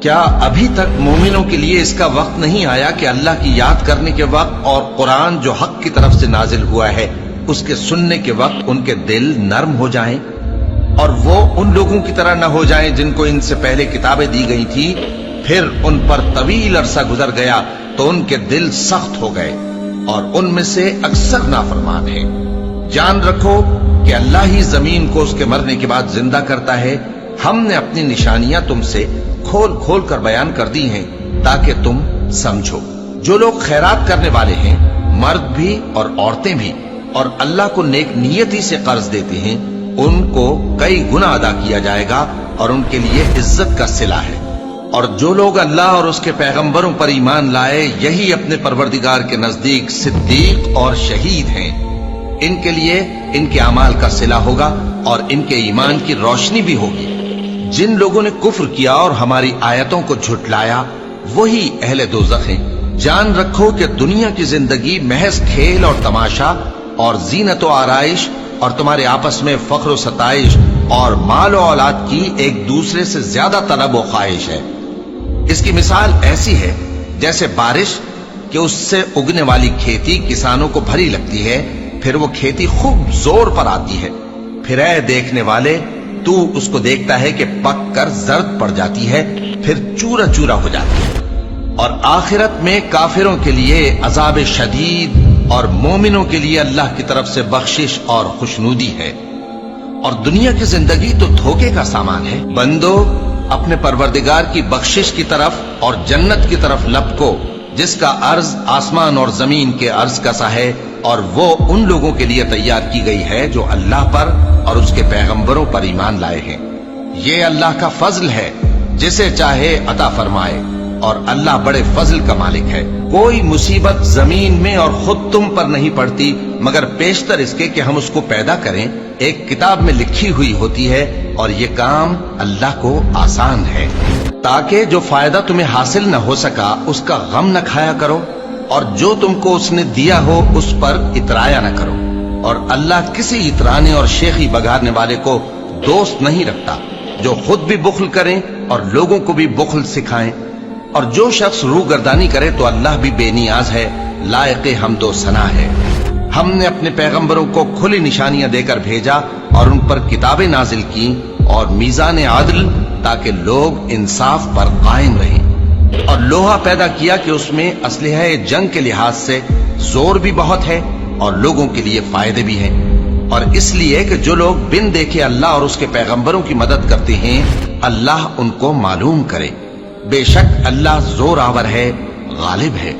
کیا ابھی تک مومنوں کے لیے اس کا وقت نہیں آیا کہ اللہ کی یاد کرنے کے وقت اور قرآن جو حق کی طرف سے نازل ہوا ہے اس کے سننے کے وقت ان کے دل نرم ہو جائیں اور وہ ان لوگوں کی طرح نہ ہو جائیں جن کو ان سے پہلے کتابیں دی گئی تھی، پھر ان پر طویل عرصہ گزر گیا تو ان کے دل سخت ہو گئے اور ان میں سے اکثر نافرمان ہیں۔ جان رکھو کہ اللہ ہی زمین کو اس کے مرنے کے بعد زندہ کرتا ہے۔ ہم نے اپنی نشانیاں تم سے کھول کھول کر بیان کر دی ہیں تاکہ تم سمجھو۔ جو لوگ خیرات کرنے والے ہیں، مرد بھی اور عورتیں بھی، اور اللہ کو نیک نیتی سے قرض دیتے ہیں، ان کو کئی گنا ادا کیا جائے گا اور ان کے لیے عزت کا صلہ ہے۔ اور جو لوگ اللہ اور اس کے پیغمبروں پر ایمان لائے، یہی اپنے پروردگار کے نزدیک صدیق اور شہید ہیں۔ ان کے لیے ان کے اعمال کا صلہ ہوگا اور ان کے ایمان کی روشنی بھی ہوگی۔ جن لوگوں نے کفر کیا اور ہماری آیتوں کو جھٹلایا، وہی اہل دوزخ ہیں۔ جان رکھو کہ دنیا کی زندگی محض کھیل اور تماشا اور زینت و آرائش اور تمہارے آپس میں فخر و ستائش اور مال و اولاد کی ایک دوسرے سے زیادہ طلب و خواہش ہے۔ اس کی مثال ایسی ہے جیسے بارش کہ اس سے اگنے والی کھیتی کسانوں کو بھری لگتی ہے، پھر وہ کھیتی خوب زور پر آتی ہے، پھر اے دیکھنے والے تو اس کو دیکھتا ہے کہ پک کر زرد پڑ جاتی ہے، پھر چورا چورا ہو جاتی ہے۔ اور آخرت میں کافروں کے لیے عذاب شدید اور مومنوں کے لیے اللہ کی طرف سے بخشش اور خوشنودی ہے۔ اور دنیا کی زندگی تو دھوکے کا سامان ہے۔ بندو اپنے پروردگار کی بخشش کی طرف اور جنت کی طرف لپکو جس کا عرض آسمان اور زمین کے عرض کا سا ہے، اور وہ ان لوگوں کے لیے تیار کی گئی ہے جو اللہ پر اور اس کے پیغمبروں پر ایمان لائے ہیں۔ یہ اللہ کا فضل ہے، جسے چاہے عطا فرمائے، اور اللہ بڑے فضل کا مالک ہے۔ کوئی مصیبت زمین میں اور خود تم پر نہیں پڑتی مگر پیشتر اس کے کہ ہم اس کو پیدا کریں، ایک کتاب میں لکھی ہوئی ہوتی ہے، اور یہ کام اللہ کو آسان ہے۔ تاکہ جو فائدہ تمہیں حاصل نہ ہو سکا اس کا غم نہ کھایا کرو، اور جو تم کو اس نے دیا ہو اس پر اترایا نہ کرو۔ اور اللہ کسی اترانے اور شیخی بگاڑنے والے کو دوست نہیں رکھتا، جو خود بھی بخل کریں اور لوگوں کو بھی بخل سکھائیں۔ اور جو شخص روگردانی کرے تو اللہ بھی بے نیاز ہے، لائق حمد و ثنا ہے۔ ہم نے اپنے پیغمبروں کو کھلی نشانیاں دے کر بھیجا اور ان پر کتابیں نازل کی اور میزان عدل، تاکہ لوگ انصاف پر قائم رہیں۔ اور لوہا پیدا کیا کہ اس میں اسلحہ جنگ کے لحاظ سے زور بھی بہت ہے اور لوگوں کے لیے فائدے بھی ہیں، اور اس لیے کہ جو لوگ بن دیکھے اللہ اور اس کے پیغمبروں کی مدد کرتے ہیں، اللہ ان کو معلوم کرے۔ بے شک اللہ زور آور ہے، غالب ہے۔